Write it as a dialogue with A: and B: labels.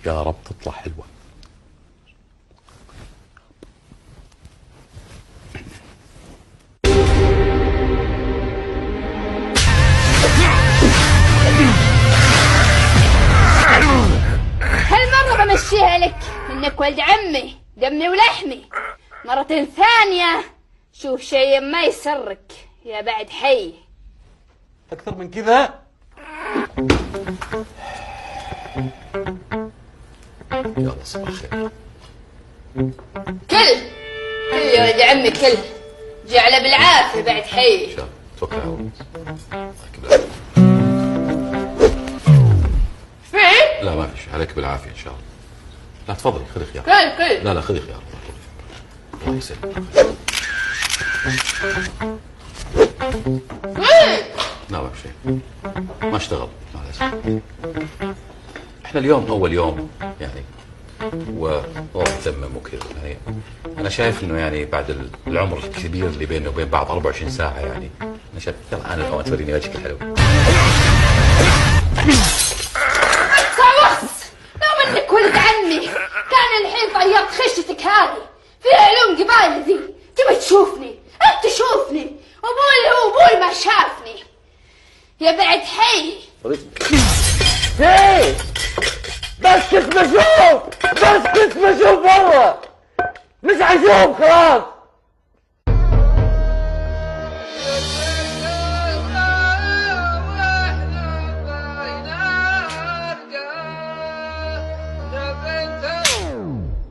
A: يا رب تطلع حلوة.
B: هالمرة بمشيها لك انك ولد عمي دمي ولحمي. مرة ثانية شوف شيء ما يسرك يا بعد حي.
A: أكثر من كذا؟ يلا صباح الخير.
B: كل يا ولد عمي كل جعله بالعافية بعد حي.
A: شاف توكل على الله.
B: فين؟
A: لا ما في شيء، عليك بالعافية إن شاء الله. لا تفضلي خذي خيار.
B: كل
A: لا خذي خيار. الله يسلمك. لا ما في شيء، ما اشتغل مع الأسف. احنا اليوم أول يوم يعني وتمم وكذا يعني. أنا شايف إنه يعني بعد العمر الكبير اللي بيننا وبين بعض 24 ساعة يعني أنا شايف يلا أنا الأوان توريني وجهك الحلو.
B: خلاص لو منك ولد عمي كان الحين طيرت خشتك هذه في علوم قبائل ذي. تبي تشوفني انت تشوفني وابوي ما شافني يا بعد حي.
C: ايه بس كنت بشوف والله مش عشوف خلاص.